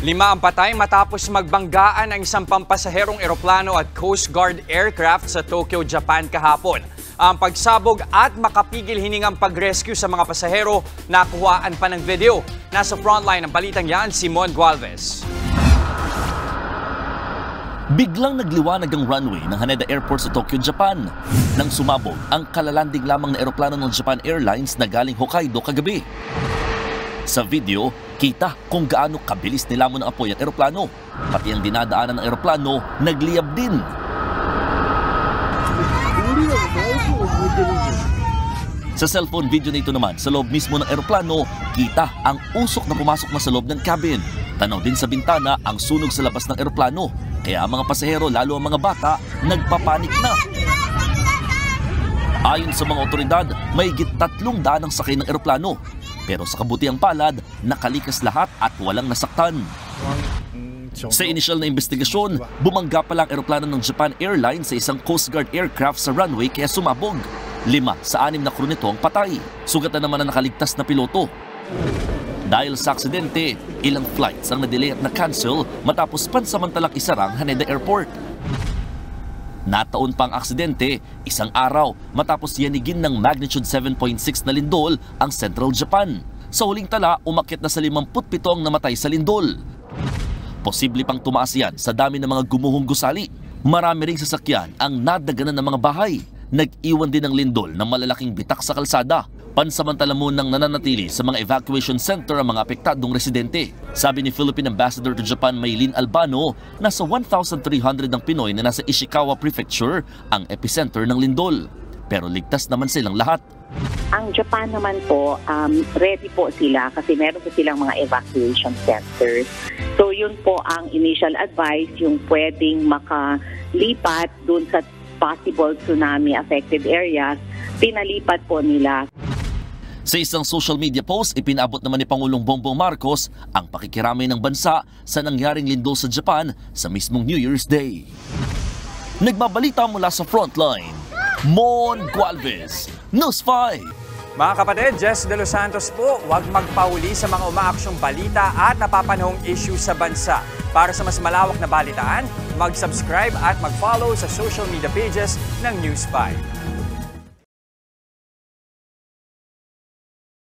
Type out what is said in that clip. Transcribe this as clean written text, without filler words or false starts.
5 ang patay matapos magbanggaan ang isang pampasaherong eroplano at Coast Guard aircraft sa Tokyo, Japan kahapon. Ang pagsabog at makapigil hiningang pag-rescue sa mga pasahero nakuhaan pa ng video. Nasa frontline ng balitang yan, Simon Gualvez. Biglang nagliwanag ang runway ng Haneda Airport sa Tokyo, Japan nang sumabog ang kalalanding lamang na eroplano ng Japan Airlines na galing Hokkaido kagabi. Sa video, kita kung gaano kabilis nilamon ng apoy ang eroplano. Pati ang dinadaanan ng eroplano, nagliyab din. Sa cellphone video na ito naman, sa loob mismo ng eroplano, kita ang usok na pumasok na sa loob ng cabin. Tanaw din sa bintana ang sunog sa labas ng eroplano. Kaya ang mga pasahero, lalo ang mga bata, nagpapanik na. Ayon sa mga otoridad, mahigit 300 ang sakay ng eroplano. Pero sa kabutiang palad, nakalikas lahat at walang nasaktan. Sa initial na investigasyon, bumangga pala ang eroplano ng Japan Airlines sa isang Coast Guard aircraft sa runway kaya sumabog. 5 sa 6 na crew nito ang patay. Sugat na naman ang nakaligtas na piloto. Dahil sa aksidente, ilang flights ang na-delay at na-cancel matapos pansamantalang isarang Haneda Airport. Nataon pang aksidente, isang araw matapos yanigin ng magnitude 7.6 na lindol ang Central Japan. Sa huling tala, umakyat na sa 57 ang namatay sa lindol. Posible pang tumaas yan sa dami ng mga gumuhong gusali. Marami ring sasakyan ang nadaganan ng mga bahay. Nag-iwan din ng lindol ng malalaking bitak sa kalsada. Pansamantala munang nananatili sa mga evacuation center ang mga apektadong residente. Sabi ni Philippine Ambassador to Japan Maylene Albano, nasa 1,300 ang Pinoy na nasa Ishikawa Prefecture ang epicenter ng lindol. Pero ligtas naman silang lahat. Ang Japan naman po, ready po sila kasi meron po silang mga evacuation centers. So yun po ang initial advice, yung pwedeng makalipat dun sa possible tsunami affected areas, pinalipat po nila. Sa isang social media post, ipinabot naman ni Pangulong Bongbong Marcos ang pakikiramay ng bansa sa nangyaring lindol sa Japan sa mismong New Year's Day. Nagbabalita mula sa frontline, Mon Gualvez, News 5. Mga kapatid, Jess De Los Santos po, huwag magpahuli sa mga umaaksyong balita at napapanahong issue sa bansa. Para sa mas malawak na balitaan, mag-subscribe at mag-follow sa social media pages ng News 5.